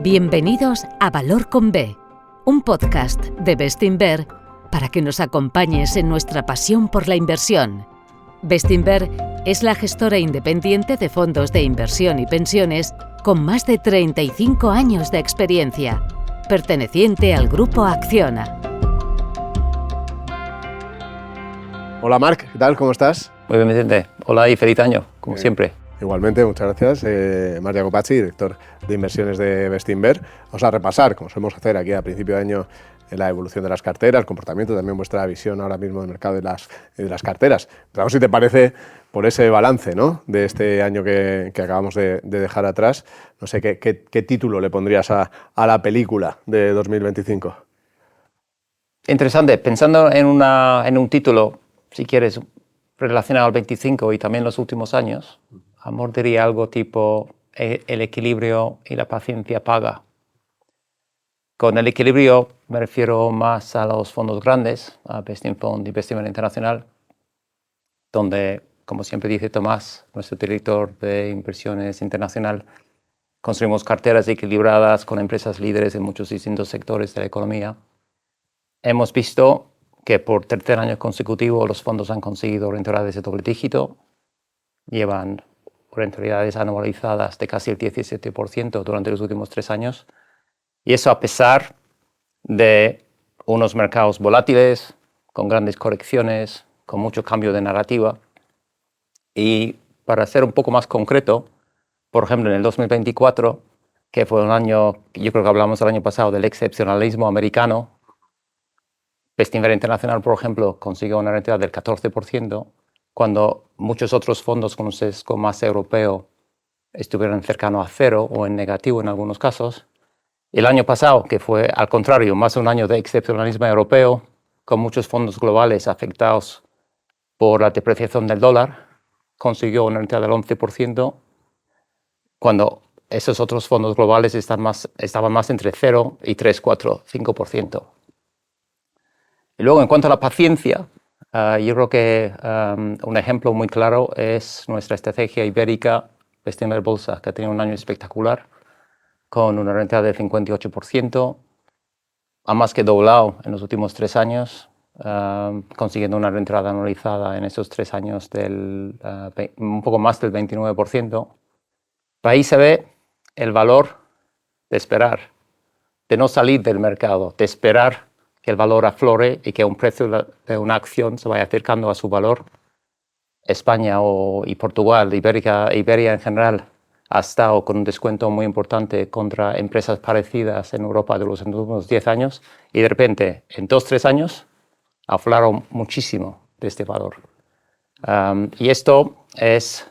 Bienvenidos a Valor con B, un podcast de Bestinver para que nos acompañes en nuestra pasión por la inversión. Bestinver es la gestora independiente de fondos de inversión y pensiones con más de 35 años de experiencia, perteneciente al Grupo Acciona. Hola Marc, ¿qué tal? ¿Cómo estás? Muy bien, Vicente. Hola y feliz año, como siempre. Igualmente, muchas gracias. Marc Jacopazzi, director de inversiones de Bestinver. Vamos a repasar, como solemos hacer aquí a principio de año, la evolución de las carteras, el comportamiento, también vuestra visión ahora mismo del mercado de las carteras. Vamos, si te parece, por ese balance, ¿no?, de este año que acabamos de dejar atrás. No sé, ¿qué título le pondrías a la película de 2025? Interesante. Pensando en un título, si quieres, relacionado al 25 y también los últimos años, amor diría algo tipo el equilibrio y la paciencia paga. Con el equilibrio me refiero más a los fondos grandes, a Bestinfund y Bestinver Internacional, donde, como siempre dice Tomás, nuestro director de inversiones internacional, construimos carteras equilibradas con empresas líderes en muchos distintos sectores de la economía. Hemos visto que por tercer año consecutivo los fondos han conseguido rentabilidades de doble dígito, llevan rentabilidades anualizadas de casi el 17% durante los últimos 3 años, y eso a pesar de unos mercados volátiles, con grandes correcciones, con mucho cambio de narrativa. Y para ser un poco más concreto, por ejemplo, en el 2024, que fue un año, yo creo que hablamos el año pasado del excepcionalismo americano, Bestinver Internacional, por ejemplo, consiguió una rentabilidad del 14%, cuando muchos otros fondos con un sesgo más europeo estuvieron cercano a cero o en negativo en algunos casos. El año pasado, que fue al contrario, más un año de excepcionalismo europeo, con muchos fondos globales afectados por la depreciación del dólar, consiguió una rentabilidad del 11%, cuando esos otros fondos globales estaban más entre 0 y 3, 4, 5%. Y luego, en cuanto a la paciencia, yo creo que un ejemplo muy claro es nuestra estrategia ibérica Bestinver Bolsa, que ha tenido un año espectacular, con una rentabilidad del 58%, ha más que doblado en los últimos 3 años, consiguiendo una rentabilidad anualizada en esos 3 años del un poco más del 29%. Ahí se ve el valor de esperar, de no salir del mercado, de esperar que el valor aflore y que un precio de una acción se vaya acercando a su valor. España y Portugal, Iberia en general, ha estado con un descuento muy importante contra empresas parecidas en Europa de los últimos 10 años y de repente, en 2-3 años, afloraron muchísimo de este valor. Y esto es,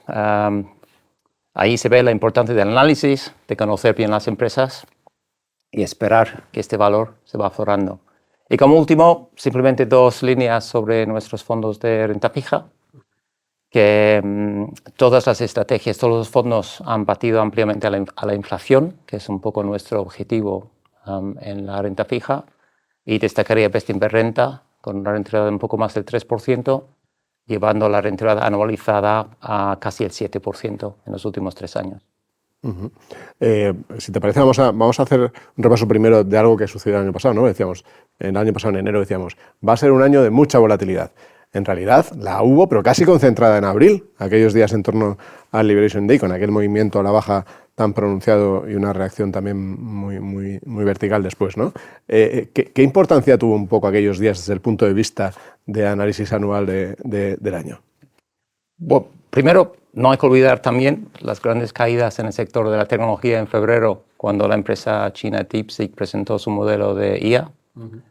ahí se ve la importancia del análisis, de conocer bien las empresas y esperar que este valor se va aflorando. Y como último, simplemente 2 líneas sobre nuestros fondos de renta fija, que todas las estrategias, todos los fondos han batido ampliamente a la inflación, que es un poco nuestro objetivo en la renta fija, y destacaría Bestinver Renta, con una rentabilidad de un poco más del 3%, llevando la rentabilidad anualizada a casi el 7% en los últimos 3 años. Uh-huh. Si te parece, vamos a hacer un repaso primero de algo que sucedió el año pasado, ¿no? Decíamos, el año pasado, en enero, decíamos, va a ser un año de mucha volatilidad. En realidad la hubo, pero casi concentrada en abril, aquellos días en torno al Liberation Day, con aquel movimiento a la baja tan pronunciado y una reacción también muy vertical después, ¿no? ¿Qué importancia tuvo un poco aquellos días desde el punto de vista de análisis anual del año? Bueno, primero, no hay que olvidar también las grandes caídas en el sector de la tecnología en febrero, cuando la empresa china DeepSeek presentó su modelo de IA. Uh-huh.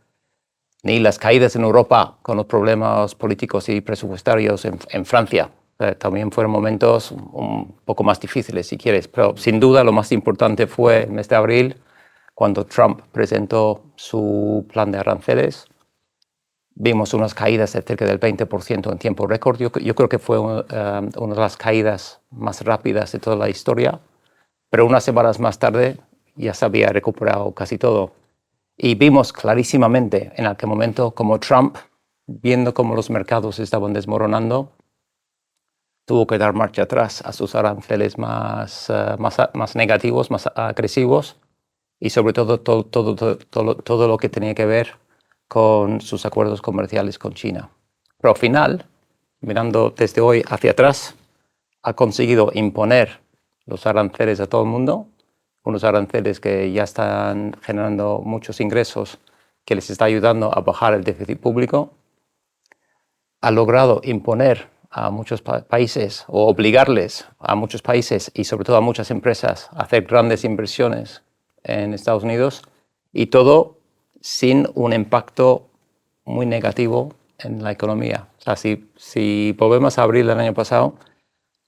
Ni las caídas en Europa con los problemas políticos y presupuestarios en Francia. También fueron momentos un poco más difíciles, si quieres, pero sin duda lo más importante fue el mes de abril, cuando Trump presentó su plan de aranceles. Vimos unas caídas de cerca del 20% en tiempo récord. Yo creo que fue una de las caídas más rápidas de toda la historia, pero unas semanas más tarde ya se había recuperado casi todo. Y vimos clarísimamente en aquel momento como Trump, viendo cómo los mercados estaban desmoronando, tuvo que dar marcha atrás a sus aranceles más negativos, más agresivos, y sobre todo lo que tenía que ver con sus acuerdos comerciales con China. Pero al final, mirando desde hoy hacia atrás, ha conseguido imponer los aranceles a todo el mundo, unos aranceles que ya están generando muchos ingresos, que les está ayudando a bajar el déficit público. Ha logrado imponer a muchos países o obligarles a muchos países y sobre todo a muchas empresas a hacer grandes inversiones en Estados Unidos, y todo sin un impacto muy negativo en la economía. O sea, si volvemos a abril del año pasado,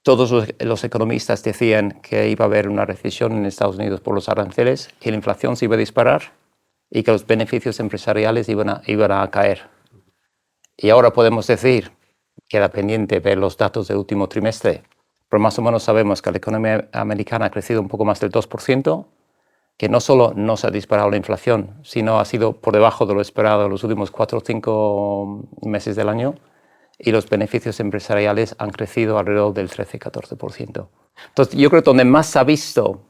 todos los economistas decían que iba a haber una recesión en Estados Unidos por los aranceles, que la inflación se iba a disparar y que los beneficios empresariales iban a caer. Y ahora podemos decir, queda pendiente ver los datos del último trimestre, pero más o menos sabemos que la economía americana ha crecido un poco más del 2%, que no solo no se ha disparado la inflación, sino ha sido por debajo de lo esperado en los últimos 4 o 5 meses del año, y los beneficios empresariales han crecido alrededor del 13-14%. Entonces, yo creo que donde más se ha visto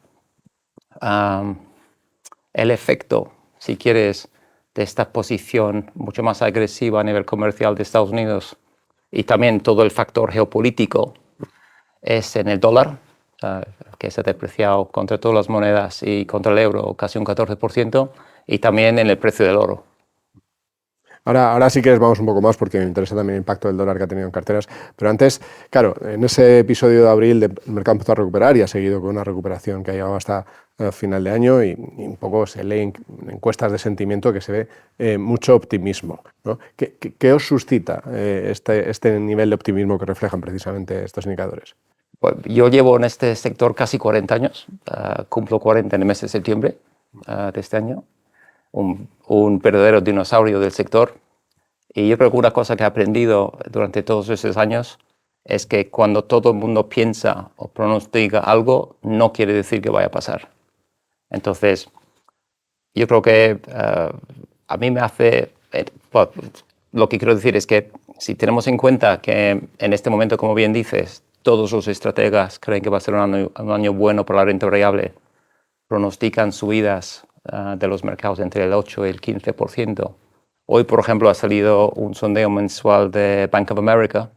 el efecto, si quieres, de esta posición mucho más agresiva a nivel comercial de Estados Unidos, y también todo el factor geopolítico, es en el dólar, que se ha depreciado contra todas las monedas y contra el euro casi un 14%, y también en el precio del oro. Ahora sí que vamos un poco más porque me interesa también el impacto del dólar que ha tenido en carteras. Pero antes, claro, en ese episodio de abril el mercado empezó a recuperar y ha seguido con una recuperación que ha llegado hasta final de año, y un poco se lee en encuestas de sentimiento que se ve mucho optimismo, ¿no? ¿Qué os suscita este nivel de optimismo que reflejan precisamente estos indicadores? Pues yo llevo en este sector casi 40 años, cumplo 40 en el mes de septiembre de este año. Un verdadero dinosaurio del sector, y yo creo que una cosa que he aprendido durante todos esos años es que cuando todo el mundo piensa o pronostica algo, no quiere decir que vaya a pasar. Entonces, yo creo que a mí me hace... lo que quiero decir es que si tenemos en cuenta que en este momento, como bien dices, todos los estrategas creen que va a ser un año bueno para la renta variable, pronostican subidas de los mercados entre el 8 y el 15%. Hoy, por ejemplo, ha salido un sondeo mensual de Bank of America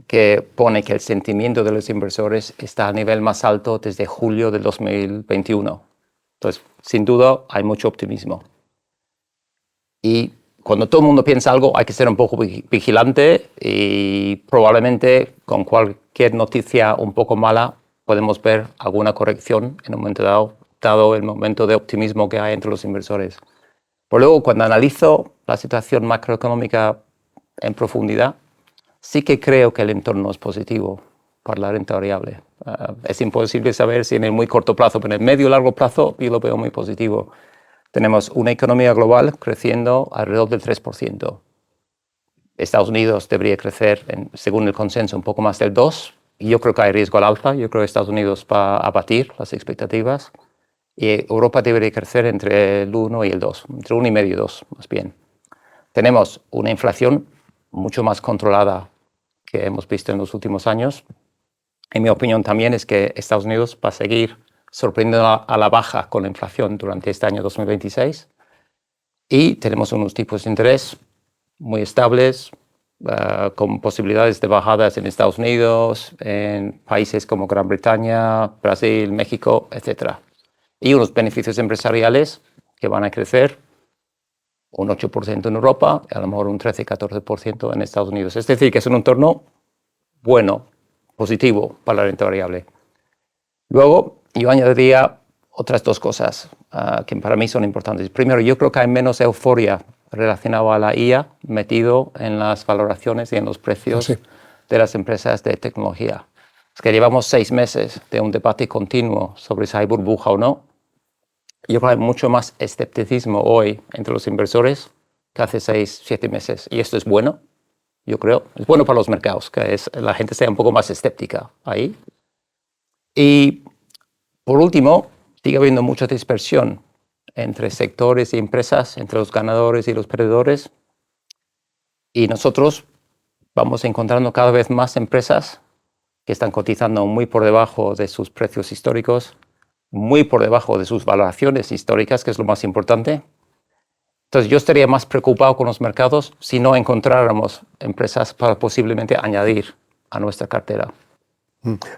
que pone que el sentimiento de los inversores está a nivel más alto desde julio del 2021. Entonces, sin duda, hay mucho optimismo. Y cuando todo el mundo piensa algo, hay que ser un poco vigilante, y probablemente con cualquier noticia un poco mala podemos ver alguna corrección en un momento dado el momento de optimismo que hay entre los inversores. Por luego, cuando analizo la situación macroeconómica en profundidad, sí que creo que el entorno es positivo para la renta variable. Es imposible saber si en el muy corto plazo, pero en el medio y largo plazo yo lo veo muy positivo. Tenemos una economía global creciendo alrededor del 3%. Estados Unidos debería crecer, según el consenso, un poco más del 2%, y yo creo que hay riesgo al alza. Yo creo que Estados Unidos va a batir las expectativas. Y Europa debería crecer entre el 1 y el 2, entre 1,5 y 2 más bien. Tenemos una inflación mucho más controlada que hemos visto en los últimos años. En mi opinión también es que Estados Unidos va a seguir sorprendiendo a la baja con la inflación durante este año 2026. Y tenemos unos tipos de interés muy estables, con posibilidades de bajadas en Estados Unidos, en países como Gran Bretaña, Brasil, México, etc. Y unos beneficios empresariales que van a crecer un 8% en Europa, y a lo mejor un 13-14% en Estados Unidos. Es decir, que es un entorno bueno, positivo para la renta variable. Luego, yo añadiría otras dos cosas que para mí son importantes. Primero, yo creo que hay menos euforia relacionada a la IA metido en las valoraciones y en los precios de las empresas de tecnología. Es que llevamos 6 meses de un debate continuo sobre si hay burbuja o no. Yo creo que hay mucho más escepticismo hoy entre los inversores que hace 6-7 meses. Y esto es bueno, yo creo. Es bueno para los mercados, que la gente sea un poco más escéptica ahí. Y por último, sigue habiendo mucha dispersión entre sectores y empresas, entre los ganadores y los perdedores. Y nosotros vamos encontrando cada vez más empresas que están cotizando muy por debajo de sus precios históricos, muy por debajo de sus valoraciones históricas, que es lo más importante. Entonces yo estaría más preocupado con los mercados si no encontráramos empresas para posiblemente añadir a nuestra cartera.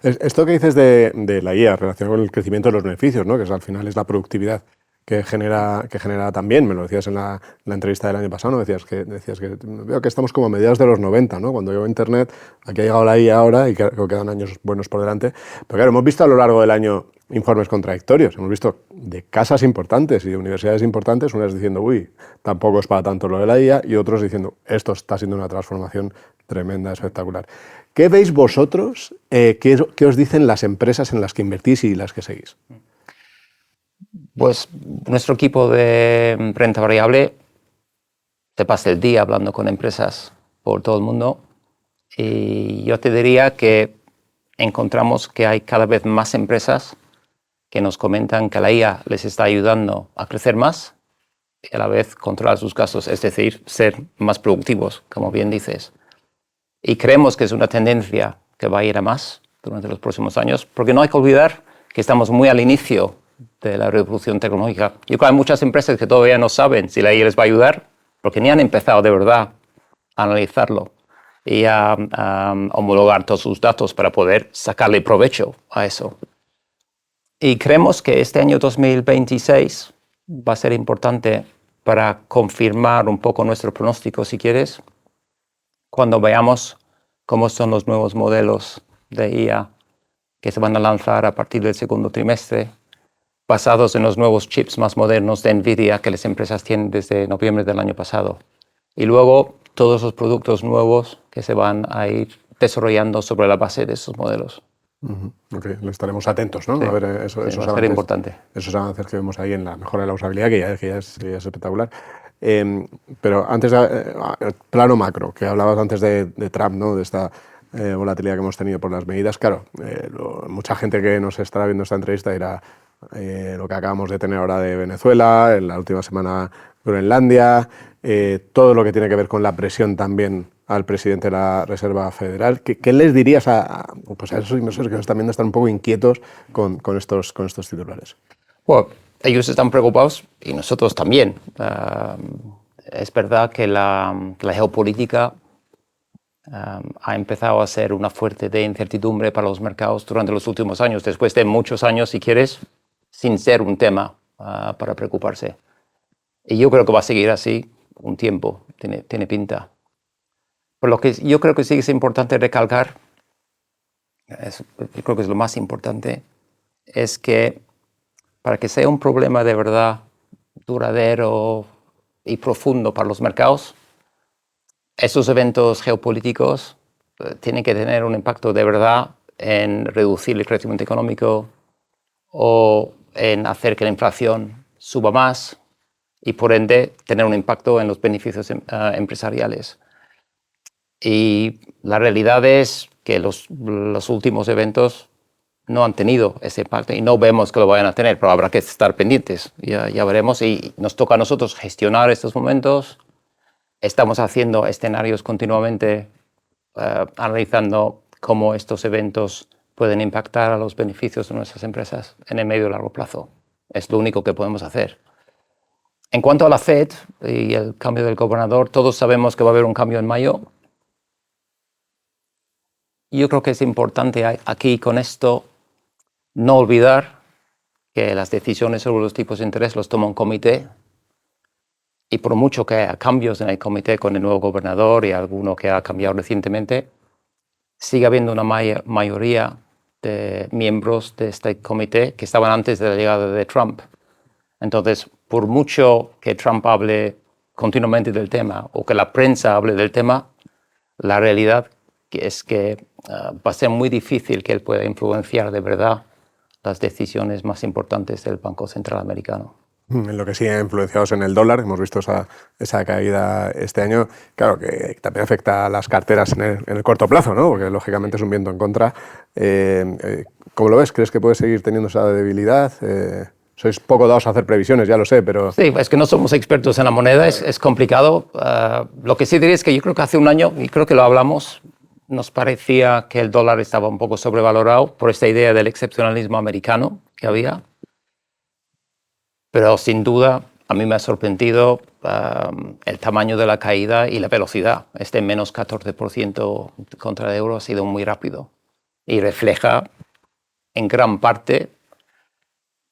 Esto que dices de la IA relacionado con el crecimiento de los beneficios, ¿no? Que al final es la productividad que genera también, me lo decías en la entrevista del año pasado, ¿no? Decías que veo que estamos como a mediados de los 90, ¿no? Cuando llegó Internet, aquí ha llegado la IA ahora y creo que quedan años buenos por delante. Pero claro, hemos visto a lo largo del año informes contradictorios. Hemos visto de casas importantes y de universidades importantes, unas diciendo, uy, tampoco es para tanto lo de la IA, y otros diciendo, esto está siendo una transformación tremenda, espectacular. ¿Qué veis vosotros? ¿Qué os dicen las empresas en las que invertís y las que seguís? Pues nuestro equipo de renta variable se pasa el día hablando con empresas por todo el mundo, y yo te diría que encontramos que hay cada vez más empresas que nos comentan que la IA les está ayudando a crecer más y a la vez controlar sus gastos, es decir, ser más productivos, como bien dices. Y creemos que es una tendencia que va a ir a más durante los próximos años, porque no hay que olvidar que estamos muy al inicio de la revolución tecnológica. Yo creo que hay muchas empresas que todavía no saben si la IA les va a ayudar, porque ni han empezado de verdad a analizarlo y a homologar todos sus datos para poder sacarle provecho a eso. Y creemos que este año 2026 va a ser importante para confirmar un poco nuestro pronóstico, si quieres, cuando veamos cómo son los nuevos modelos de IA que se van a lanzar a partir del segundo trimestre, basados en los nuevos chips más modernos de NVIDIA que las empresas tienen desde noviembre del año pasado. Y luego todos los productos nuevos que se van a ir desarrollando sobre la base de esos modelos. Okay. Le estaremos atentos, ¿no? Sí, a ver esos va a ser avances, importante. esos avances que vemos ahí en la mejora de la usabilidad, que ya es espectacular. Pero antes, plano macro, que hablabas antes de Trump, ¿no? De esta volatilidad que hemos tenido por las medidas. Claro, mucha gente que nos estará viendo esta entrevista dirá lo que acabamos de tener ahora de Venezuela, en la última semana Groenlandia, todo lo que tiene que ver con la presión también al presidente de la Reserva Federal. ¿Qué les dirías a esos inversores que nos están viendo, están un poco inquietos con estos titulares? Bueno, ellos están preocupados y nosotros también. Es verdad que la geopolítica ha empezado a ser una fuente de incertidumbre para los mercados durante los últimos años, después de muchos años, si quieres, sin ser un tema para preocuparse. Y yo creo que va a seguir así un tiempo, tiene pinta. Por lo que yo creo que sí es importante recalcar, yo creo que es lo más importante, es que para que sea un problema de verdad duradero y profundo para los mercados, esos eventos geopolíticos tienen que tener un impacto de verdad en reducir el crecimiento económico o en hacer que la inflación suba más y por ende tener un impacto en los beneficios empresariales. Y la realidad es que los últimos eventos no han tenido ese impacto y no vemos que lo vayan a tener, pero habrá que estar pendientes, ya veremos, y nos toca a nosotros gestionar estos momentos. Estamos haciendo escenarios continuamente, analizando cómo estos eventos pueden impactar a los beneficios de nuestras empresas en el medio y largo plazo. Es lo único que podemos hacer. En cuanto a la Fed y el cambio del gobernador, todos sabemos que va a haber un cambio en mayo. Yo creo que es importante aquí con esto no olvidar que las decisiones sobre los tipos de interés los toma un comité, y por mucho que haya cambios en el comité con el nuevo gobernador y alguno que ha cambiado recientemente, sigue habiendo una mayoría de miembros de este comité que estaban antes de la llegada de Trump. Entonces, por mucho que Trump hable continuamente del tema o que la prensa hable del tema, la realidad es que va a ser muy difícil que él pueda influenciar de verdad las decisiones más importantes del Banco Central Americano. En lo que sí influenciados en el dólar, hemos visto esa caída este año, claro que también afecta a las carteras en el corto plazo, ¿no? Porque lógicamente es un viento en contra. ¿Cómo lo ves? ¿Crees que puede seguir teniendo esa debilidad? Sois poco dados a hacer previsiones, ya lo sé, pero... Sí, es que no somos expertos en la moneda, es complicado. Lo que sí diría es que yo creo que hace un año, y creo que lo hablamos, nos parecía que el dólar estaba un poco sobrevalorado por esta idea del excepcionalismo americano que había. Pero sin duda, a mí me ha sorprendido el tamaño de la caída y la velocidad. Este menos 14% contra el euro ha sido muy rápido y refleja en gran parte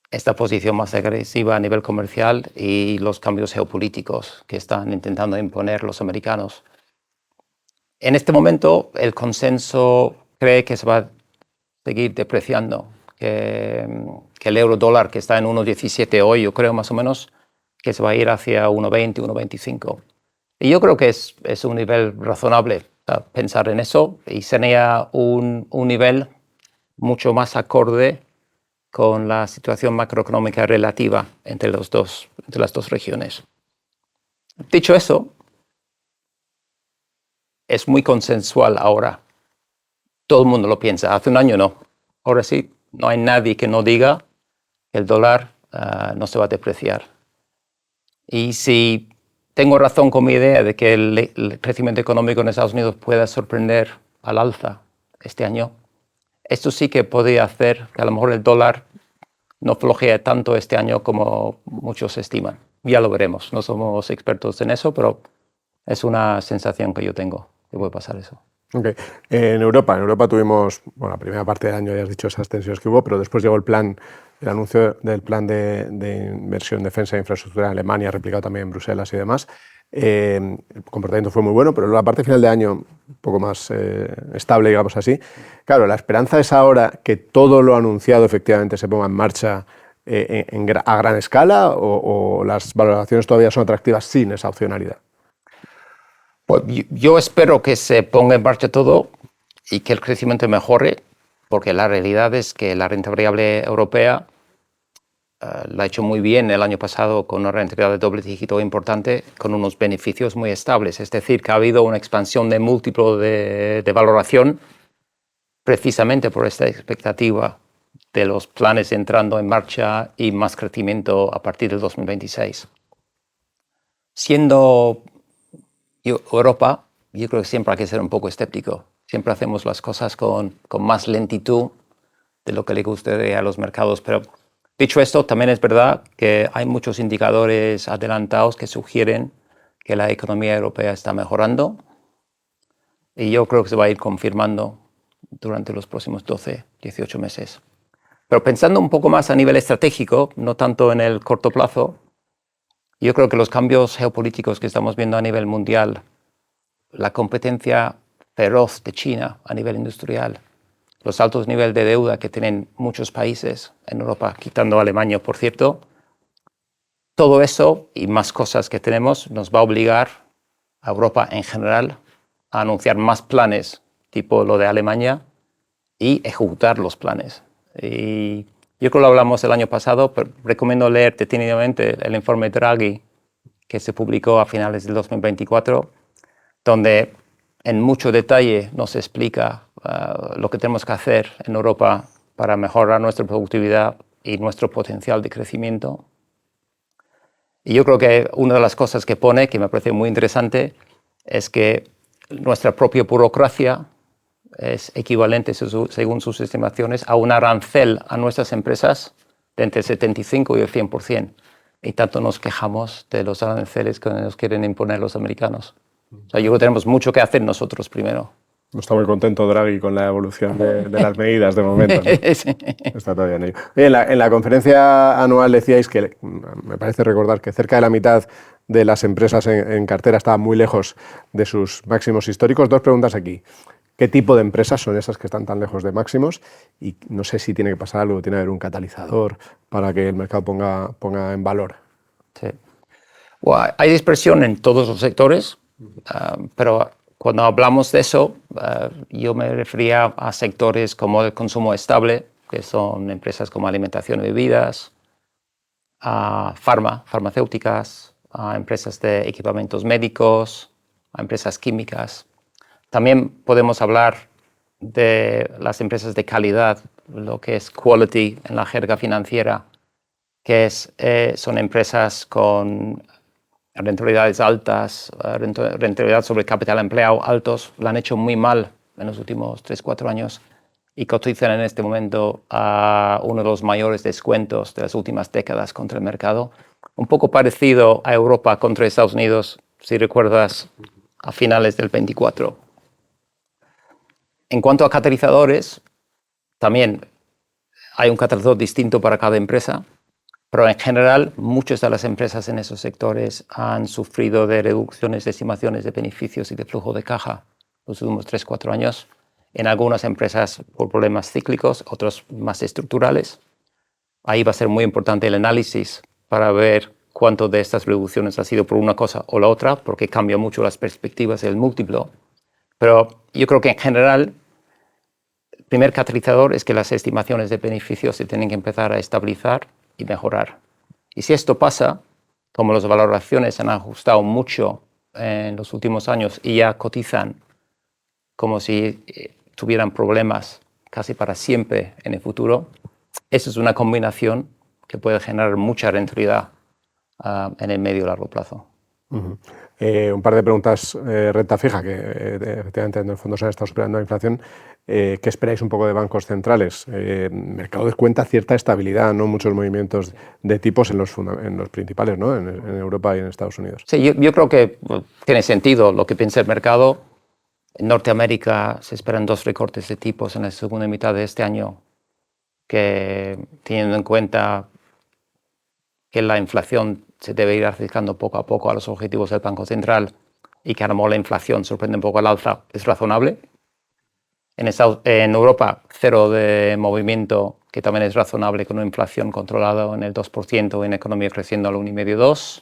esta posición más agresiva a nivel comercial y los cambios geopolíticos que están intentando imponer los americanos. En este momento, el consenso cree que se va a seguir depreciando, que el euro dólar, que está en 1,17 hoy, yo creo más o menos, que se va a ir hacia 1,20, 1,25. Y yo creo que es un nivel razonable pensar en eso y sería un nivel mucho más acorde con la situación macroeconómica relativa entre las dos regiones. Dicho eso, es muy consensual ahora. Todo el mundo lo piensa. Hace un año no. Ahora sí, no hay nadie que no diga que el dólar no se va a depreciar. Y si tengo razón con mi idea de que el crecimiento económico en Estados Unidos pueda sorprender al alza este año, esto sí que podría hacer que a lo mejor el dólar no flojee tanto este año como muchos estiman. Ya lo veremos. No somos expertos en eso, pero es una sensación que yo tengo que puede pasar eso. Okay. En Europa tuvimos, bueno, la primera parte del año ya has dicho esas tensiones que hubo, pero después llegó el anuncio del plan de inversión, defensa e infraestructura en Alemania, replicado también en Bruselas y demás. El comportamiento fue muy bueno, pero la parte final de año un poco más estable, digamos así. Claro, la esperanza es ahora que todo lo anunciado efectivamente se ponga en marcha a gran escala o las valoraciones todavía son atractivas sin esa opcionalidad. Pues yo espero que se ponga en marcha todo y que el crecimiento mejore, porque la realidad es que la renta variable europea la ha hecho muy bien el año pasado con una rentabilidad de doble dígito importante, con unos beneficios muy estables. Es decir, que ha habido una expansión de múltiplo de valoración precisamente por esta expectativa de los planes entrando en marcha y más crecimiento a partir del 2026. Siendo Europa, yo creo que siempre hay que ser un poco escéptico. Siempre hacemos las cosas con más lentitud de lo que le gustaría a los mercados. Pero dicho esto, también es verdad que hay muchos indicadores adelantados que sugieren que la economía europea está mejorando y yo creo que se va a ir confirmando durante los próximos 12, 18 meses. Pero pensando un poco más a nivel estratégico, no tanto en el corto plazo, yo creo que los cambios geopolíticos que estamos viendo a nivel mundial, la competencia feroz de China a nivel industrial, los altos niveles de deuda que tienen muchos países en Europa, quitando Alemania, por cierto, todo eso y más cosas que tenemos nos va a obligar a Europa en general a anunciar más planes, tipo lo de Alemania, y ejecutar los planes. Y yo creo que lo hablamos el año pasado, pero recomiendo leer detenidamente el informe Draghi que se publicó a finales del 2024, donde en mucho detalle nos explica lo que tenemos que hacer en Europa para mejorar nuestra productividad y nuestro potencial de crecimiento. Y yo creo que una de las cosas que pone, que me parece muy interesante, es que nuestra propia burocracia es equivalente, según sus estimaciones, a un arancel a nuestras empresas de entre el 75 y el 100%. Y tanto nos quejamos de los aranceles que nos quieren imponer los americanos. O sea, yo creo que tenemos mucho que hacer nosotros primero. No está muy contento Draghi con la evolución de las medidas de momento, ¿no? Sí. Está todavía en ello. Oye, en la conferencia anual decíais que, me parece recordar, que cerca de la mitad de las empresas en cartera estaban muy lejos de sus máximos históricos. Dos preguntas aquí. ¿Qué tipo de empresas son esas que están tan lejos de máximos? Y no sé si tiene que pasar algo, tiene que haber un catalizador para que el mercado ponga en valor. Sí. Bueno, hay dispersión en todos los sectores, pero cuando hablamos de eso, yo me refería a sectores como el consumo estable, que son empresas como alimentación y bebidas, a farmacéuticas, a empresas de equipamientos médicos, a empresas químicas. También podemos hablar de las empresas de calidad, lo que es quality en la jerga financiera, que son empresas con rentabilidades altas, rentabilidad sobre capital empleado altos, lo han hecho muy mal en los últimos 3-4 años y cotizan en este momento a uno de los mayores descuentos de las últimas décadas contra el mercado. Un poco parecido a Europa contra Estados Unidos, si recuerdas, a finales del 24. En cuanto a catalizadores, también hay un catalizador distinto para cada empresa, pero en general muchas de las empresas en esos sectores han sufrido de reducciones de estimaciones de beneficios y de flujo de caja los últimos 3-4 años. En algunas empresas por problemas cíclicos, otros más estructurales. Ahí va a ser muy importante el análisis para ver cuánto de estas reducciones ha sido por una cosa o la otra, porque cambia mucho las perspectivas del múltiplo. Pero yo creo que en general el primer catalizador es que las estimaciones de beneficios se tienen que empezar a estabilizar y mejorar. Y si esto pasa, como las valoraciones han ajustado mucho en los últimos años y ya cotizan como si tuvieran problemas casi para siempre en el futuro, eso es una combinación que puede generar mucha rentabilidad en el medio y largo plazo. Uh-huh. Un par de preguntas, renta fija, que efectivamente en el fondo se han estado superando la inflación. ¿Qué esperáis un poco de bancos centrales? El mercado descuenta cierta estabilidad, no muchos movimientos de tipos en los principales, ¿no? En Europa y en Estados Unidos. Sí, yo creo que tiene sentido lo que piensa el mercado. En Norteamérica se esperan 2 recortes de tipos en la segunda mitad de este año, que teniendo en cuenta que la inflación se debe ir acercando poco a poco a los objetivos del Banco Central y que a lo mejor la inflación sorprende un poco al alza, es razonable. En Europa, 0 de movimiento, que también es razonable con una inflación controlada en el 2% y una economía creciendo al 1,5-2%.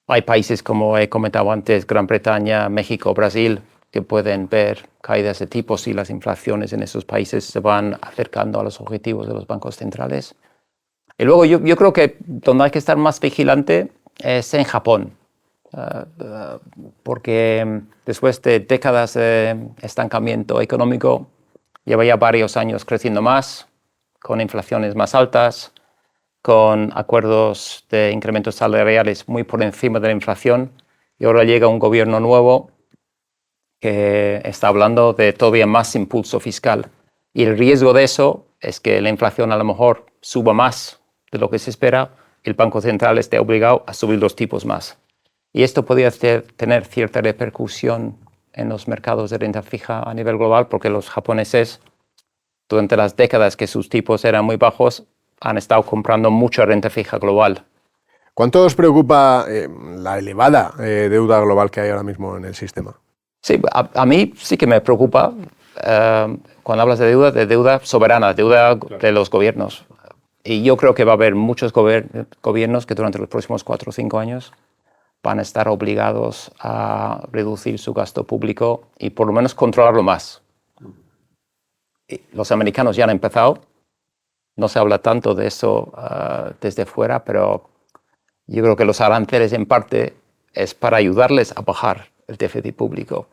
Hay países, como he comentado antes, Gran Bretaña, México, Brasil, que pueden ver caídas de tipos y las inflaciones en esos países se van acercando a los objetivos de los bancos centrales. Y luego yo creo que donde hay que estar más vigilante es en Japón, porque después de décadas de estancamiento económico, lleva ya varios años creciendo más, con inflaciones más altas, con acuerdos de incrementos salariales muy por encima de la inflación, y ahora llega un gobierno nuevo que está hablando de todavía más impulso fiscal. Y el riesgo de eso es que la inflación a lo mejor suba más de lo que se espera, y el Banco Central esté obligado a subir los tipos más. Y esto podría tener cierta repercusión en los mercados de renta fija a nivel global, porque los japoneses, durante las décadas que sus tipos eran muy bajos, han estado comprando mucha renta fija global. ¿Cuánto os preocupa la elevada deuda global que hay ahora mismo en el sistema? Sí, a mí sí que me preocupa cuando hablas de deuda soberana, deuda de los gobiernos. Y yo creo que va a haber muchos gobiernos que durante los próximos 4 o 5 años van a estar obligados a reducir su gasto público y por lo menos controlarlo más. Y los americanos ya han empezado. No se habla tanto de eso desde fuera, pero yo creo que los aranceles en parte es para ayudarles a bajar el déficit público.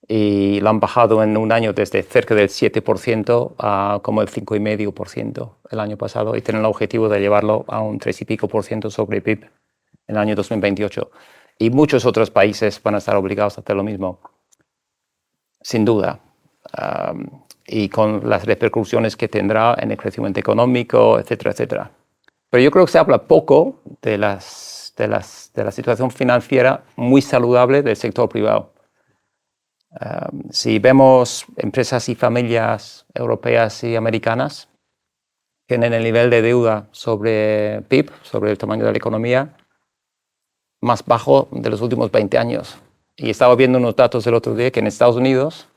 Y lo han bajado en un año desde cerca del 7% a como el 5,5% el año pasado, y tienen el objetivo de llevarlo a un 3 y pico % sobre PIB en el año 2028. Y muchos otros países van a estar obligados a hacer lo mismo, sin duda. Y con las repercusiones que tendrá en el crecimiento económico, etcétera, etcétera. Pero yo creo que se habla poco de la situación financiera muy saludable del sector privado. Si vemos empresas y familias europeas y americanas, tienen el nivel de deuda sobre PIB, sobre el tamaño de la economía, más bajo de los últimos 20 años. Y estaba viendo unos datos el otro día que en Estados Unidos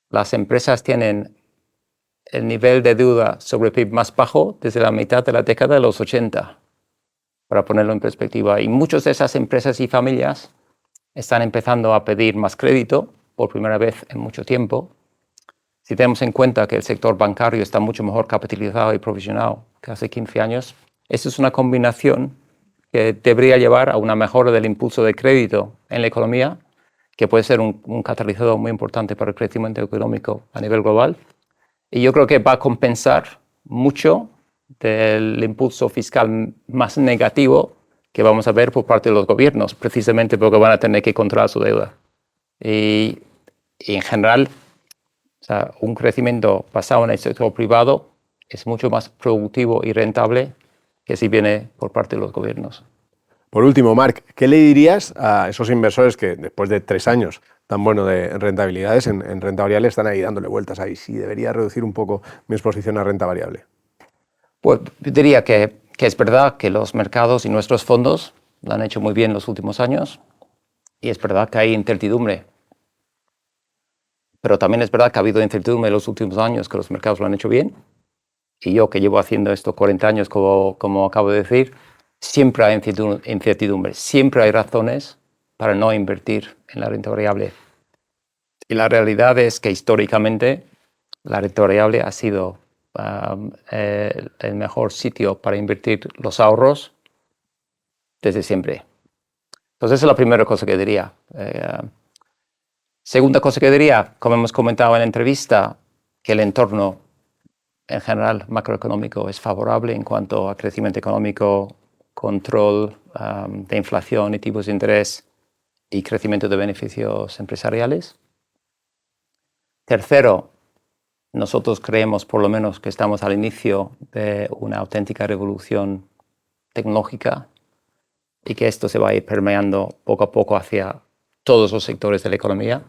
las empresas tienen el nivel de deuda sobre PIB más bajo desde la mitad de la década de los 80, para ponerlo en perspectiva. Y muchas de esas empresas y familias están empezando a pedir más crédito por primera vez en mucho tiempo. Si tenemos en cuenta que el sector bancario está mucho mejor capitalizado y provisionado que hace 15 años, eso es una combinación que debería llevar a una mejora del impulso de crédito en la economía, que puede ser un catalizador muy importante para el crecimiento económico a nivel global. Y yo creo que va a compensar mucho del impulso fiscal más negativo que vamos a ver por parte de los gobiernos, precisamente porque van a tener que controlar su deuda. Y en general, O sea, un crecimiento basado en el sector privado es mucho más productivo y rentable que si viene por parte de los gobiernos. Por último, Marc, ¿qué le dirías a esos inversores que después de 3 años tan bueno de rentabilidades, en renta variable, están ahí dándole vueltas ahí? Si debería reducir un poco mi exposición a renta variable. Pues yo diría que es verdad que los mercados y nuestros fondos lo han hecho muy bien los últimos años y es verdad que hay incertidumbre. Pero también es verdad que ha habido incertidumbre en los últimos años, que los mercados lo han hecho bien. Y yo, que llevo haciendo esto 40 años, como acabo de decir, siempre hay incertidumbre, siempre hay razones para no invertir en la renta variable. Y la realidad es que históricamente la renta variable ha sido el mejor sitio para invertir los ahorros desde siempre. Entonces, esa es la primera cosa que diría. Segunda cosa que diría, como hemos comentado en la entrevista, que el entorno en general macroeconómico es favorable en cuanto a crecimiento económico, control de inflación y tipos de interés y crecimiento de beneficios empresariales. Tercero, nosotros creemos por lo menos que estamos al inicio de una auténtica revolución tecnológica y que esto se va a ir permeando poco a poco hacia todos los sectores de la economía.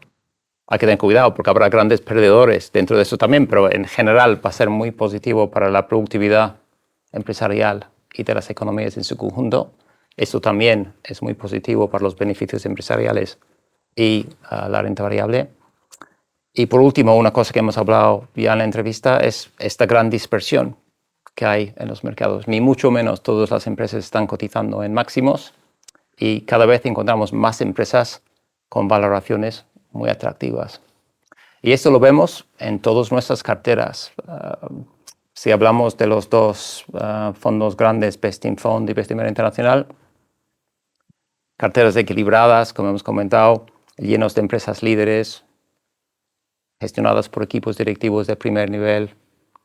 Hay que tener cuidado porque habrá grandes perdedores dentro de eso también, pero en general va a ser muy positivo para la productividad empresarial y de las economías en su conjunto. Esto también es muy positivo para los beneficios empresariales y la renta variable. Y por último, una cosa que hemos hablado ya en la entrevista es esta gran dispersión que hay en los mercados. Ni mucho menos todas las empresas están cotizando en máximos y cada vez encontramos más empresas con valoraciones muy atractivas. Y esto lo vemos en todas nuestras carteras. Si hablamos de los dos fondos grandes, Bestinfond y Bestinver Internacional, carteras equilibradas, como hemos comentado, llenos de empresas líderes, gestionadas por equipos directivos de primer nivel,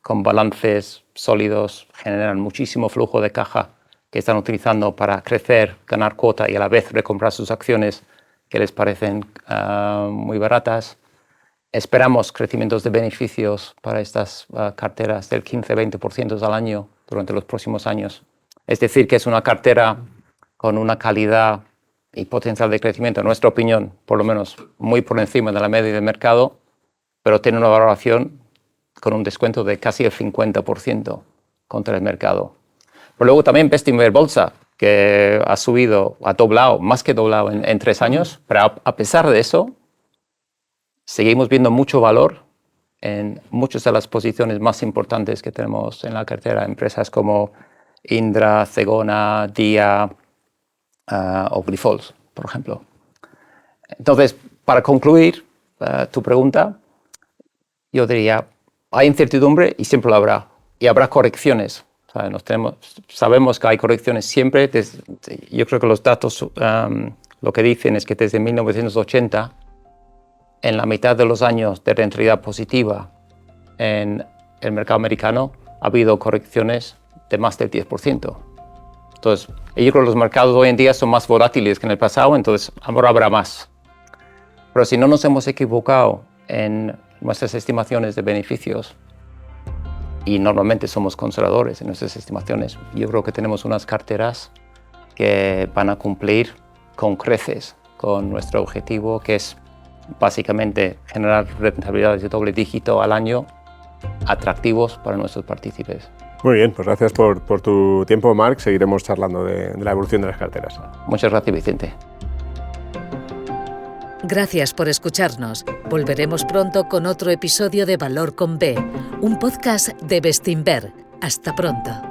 con balances sólidos, generan muchísimo flujo de caja que están utilizando para crecer, ganar cuota y a la vez recomprar sus acciones que les parecen muy baratas. Esperamos crecimientos de beneficios para estas carteras del 15-20% al año durante los próximos años. Es decir, que es una cartera con una calidad y potencial de crecimiento, en nuestra opinión, por lo menos muy por encima de la media del mercado, pero tiene una valoración con un descuento de casi el 50% contra el mercado. Pero luego también Bestinver Bolsa, que ha subido, ha doblado, más que doblado en 3 años, pero a pesar de eso, seguimos viendo mucho valor en muchas de las posiciones más importantes que tenemos en la cartera, empresas como Indra, Zegona, Dia o Grifols, por ejemplo. Entonces, para concluir tu pregunta, yo diría, hay incertidumbre y siempre lo habrá, y habrá correcciones. O sea, sabemos que hay correcciones siempre. Yo creo que los datos lo que dicen es que desde 1980, en la mitad de los años de rentabilidad positiva en el mercado americano, ha habido correcciones de más del 10%. Entonces, yo creo que los mercados hoy en día son más volátiles que en el pasado, entonces ahora habrá más. Pero si no nos hemos equivocado en nuestras estimaciones de beneficios, y normalmente somos conservadores en nuestras estimaciones, yo creo que tenemos unas carteras que van a cumplir con creces con nuestro objetivo, que es básicamente generar rentabilidades de doble dígito al año atractivos para nuestros partícipes. Muy bien, pues gracias por tu tiempo, Marc. Seguiremos charlando de la evolución de las carteras. Muchas gracias, Vicente. Gracias por escucharnos. Volveremos pronto con otro episodio de Valor con B, un podcast de Bestinver. Hasta pronto.